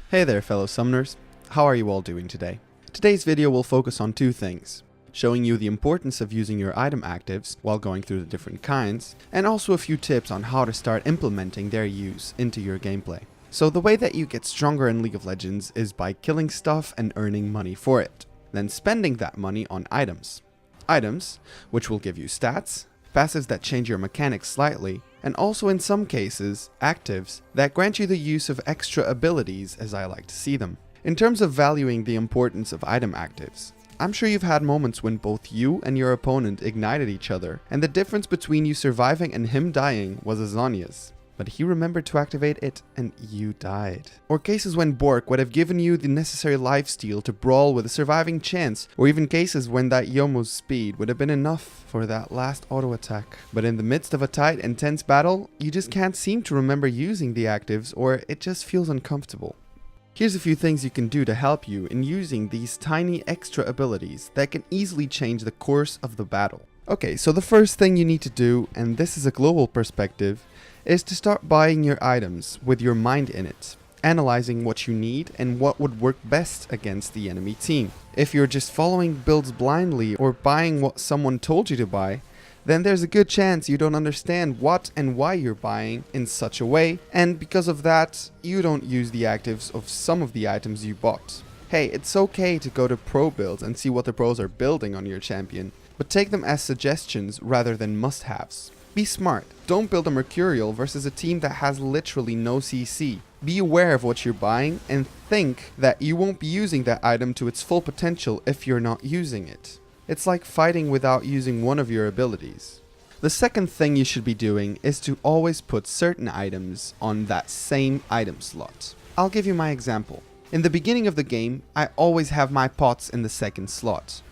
Hey there fellow summoners, how are you all doing today? Today's video will focus on two things, showing you the importance of using your item actives while going through the different kinds, and also a few tips on how to start implementing their use into your gameplay. So the way that you get stronger in League of Legends is by killing stuff and earning money for it, then spending that money on items. Items, which will give you stats, passives that change your mechanics slightly, and also in some cases, actives that grant you the use of extra abilities as I like to see them. In terms of valuing the importance of item actives, I'm sure you've had moments when both you and your opponent ignited each other, and the difference between you surviving and him dying was a Zhonya's. But he remembered to activate it and you died. Or cases when Bork would have given you the necessary lifesteal to brawl with a surviving chance, or even cases when that Youmuu's speed would have been enough for that last auto attack. But in the midst of a tight and tense battle, you just can't seem to remember using the actives, or it just feels uncomfortable. Here's a few things you can do to help you in using these tiny extra abilities that can easily change the course of the battle. Okay, so the first thing you need to do, and this is a global perspective, is to start buying your items with your mind in it, analyzing what you need and what would work best against the enemy team. If you're just following builds blindly or buying what someone told you to buy, then there's a good chance you don't understand what and why you're buying in such a way, and because of that, you don't use the actives of some of the items you bought. Hey, it's okay to go to pro builds and see what the pros are building on your champion, but take them as suggestions rather than must-haves. Be smart. Don't build a Mercurial versus a team that has literally no CC. Be aware of what you're buying and think that you won't be using that item to its full potential if you're not using it. It's like fighting without using one of your abilities. The second thing you should be doing is to always put certain items on that same item slot. I'll give you my example. In the beginning of the game, I always have my pots in the second slot.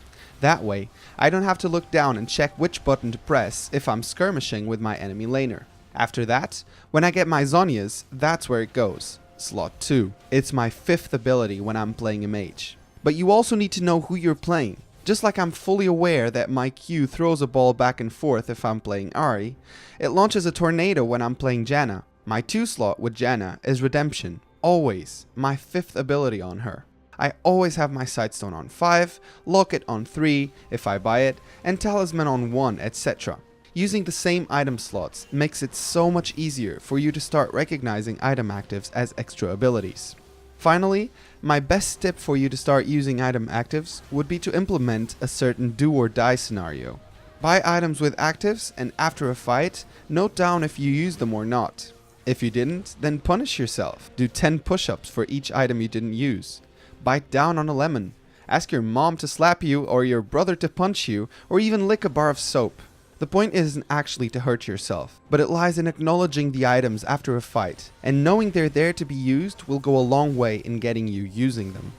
That way, I don't have to look down and check which button to press if I'm skirmishing with my enemy laner. After that, when I get my Zhonya's, that's where it goes. Slot 2. It's my fifth ability when I'm playing a mage. But you also need to know who you're playing. Just like I'm fully aware that my Q throws a ball back and forth if I'm playing Ahri, it launches a tornado when I'm playing Janna. My 2 slot with Janna is Redemption. Always my fifth ability on her. I always have my Sightstone on 5, Locket on 3 if I buy it, and Talisman on 1, etc. Using the same item slots makes it so much easier for you to start recognizing item actives as extra abilities. Finally, my best tip for you to start using item actives would be to implement a certain do or die scenario. Buy items with actives and after a fight, note down if you use them or not. If you didn't, then punish yourself. Do 10 push-ups for each item you didn't use. Bite down on a lemon. Ask your mom to slap you or your brother to punch you or even lick a bar of soap. The point isn't actually to hurt yourself, but it lies in acknowledging the items after a fight, and knowing they're there to be used will go a long way in getting you using them.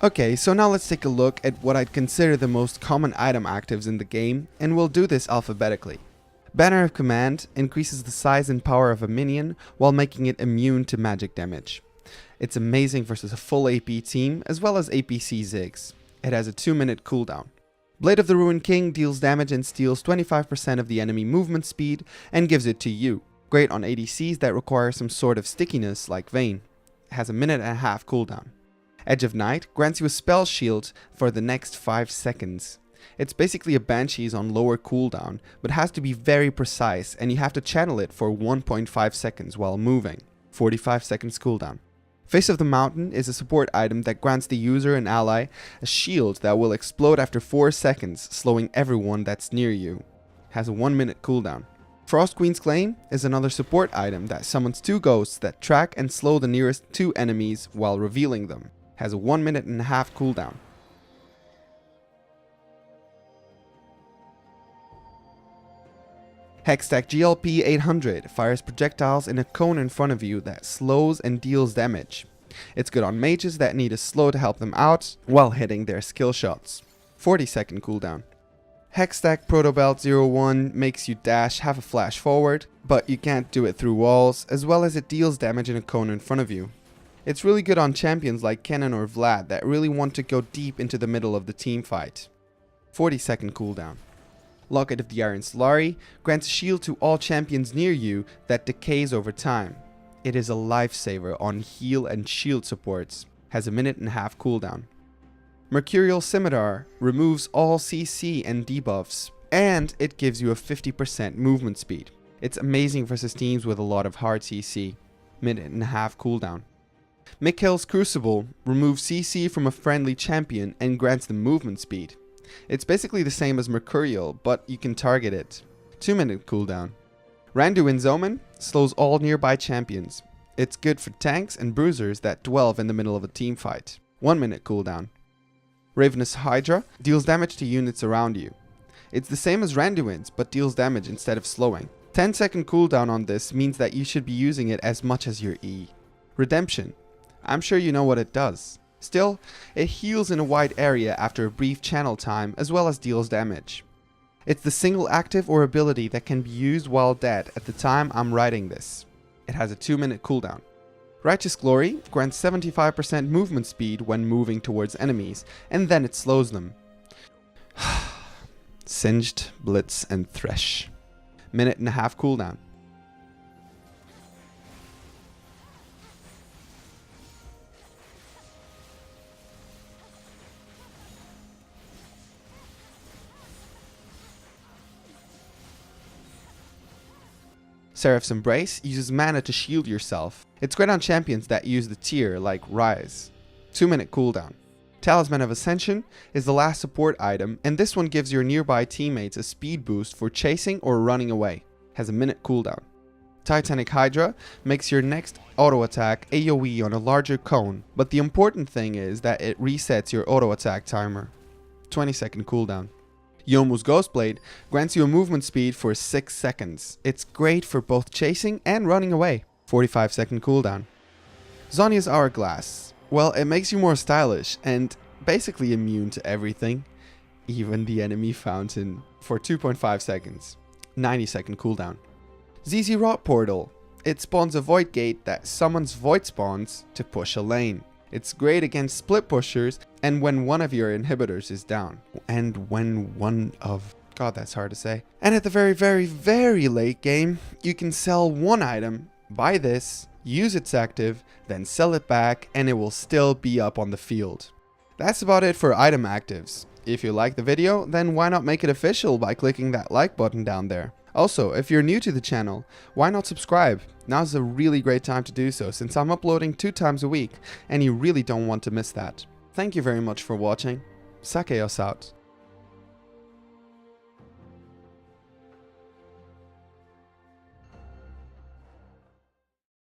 Okay, so now let's take a look at what I'd consider the most common item actives in the game, and we'll do this alphabetically. Banner of Command increases the size and power of a minion while making it immune to magic damage. It's amazing versus a full AP team as well as APC Ziggs. It has a 2-minute cooldown. Blade of the Ruined King deals damage and steals 25% of the enemy movement speed and gives it to you. Great on ADCs that require some sort of stickiness like Vayne. It has a 1.5-minute cooldown. Edge of Night grants you a spell shield for the next 5 seconds. It's basically a Banshee's on lower cooldown, but has to be very precise and you have to channel it for 1.5 seconds while moving. 45 seconds cooldown. Face of the Mountain is a support item that grants the user and ally a shield that will explode after 4 seconds, slowing everyone that's near you. Has a 1-minute cooldown. Frost Queen's Claim is another support item that summons 2 ghosts that track and slow the nearest 2 enemies while revealing them. Has a 1.5-minute cooldown. Hextech GLP 800 fires projectiles in a cone in front of you that slows and deals damage. It's good on mages that need a slow to help them out while hitting their skill shots. 40-second cooldown. Hextech Protobelt 01 makes you dash, have a flash forward, but you can't do it through walls, as well as it deals damage in a cone in front of you. It's really good on champions like Kennen or Vlad that really want to go deep into the middle of the team fight. 40-second cooldown. Locket of the Iron Solari grants a shield to all champions near you that decays over time. It is a lifesaver on heal and shield supports. Has a 1.5-minute cooldown. Mercurial Scimitar removes all CC and debuffs, and it gives you a 50% movement speed. It's amazing versus teams with a lot of hard CC. 1.5-minute cooldown. Mikhail's Crucible removes CC from a friendly champion and grants them movement speed. It's basically the same as Mercurial, but you can target it. 2-minute cooldown. Randuin's Omen slows all nearby champions. It's good for tanks and bruisers that dwell in the middle of a team fight. 1-minute cooldown. Ravenous Hydra deals damage to units around you. It's the same as Randuin's, but deals damage instead of slowing. 10-second cooldown on this means that you should be using it as much as your E. Redemption. I'm sure you know what it does. Still, it heals in a wide area after a brief channel time as well as deals damage. It's the single active or ability that can be used while dead at the time I'm writing this. It has a 2-minute cooldown. Righteous Glory grants 75% movement speed when moving towards enemies, and then it slows them. Singed, Blitz, and Thresh. 1.5-minute cooldown. Serifs Embrace uses mana to shield yourself. It's great on champions that use the tier like Rise. 2-minute cooldown. Talisman of Ascension is the last support item, and this one gives your nearby teammates a speed boost for chasing or running away. Has a 1-minute cooldown. Titanic Hydra makes your next auto attack AoE on a larger cone, but the important thing is that it resets your auto attack timer. 20-second cooldown. Yomu's Ghostblade grants you a movement speed for 6 seconds. It's great for both chasing and running away. 45-second cooldown. Zhonya's Hourglass. Well, it makes you more stylish and basically immune to everything, even the enemy fountain, for 2.5 seconds. 90-second cooldown. ZZ Rot Portal. It spawns a Void Gate that summons Void Spawns to push a lane. It's great against split pushers and when one of your inhibitors is down. And when one of... God, that's hard to say. And at the very late game, you can sell one item, buy this, use its active, then sell it back, and it will still be up on the field. That's about it for item actives. If you like the video, then why not make it official by clicking that like button down there. Also, if you're new to the channel, why not subscribe? Now's a really great time to do so since I'm uploading 2 times a week and you really don't want to miss that. Thank you very much for watching. Sakeios out.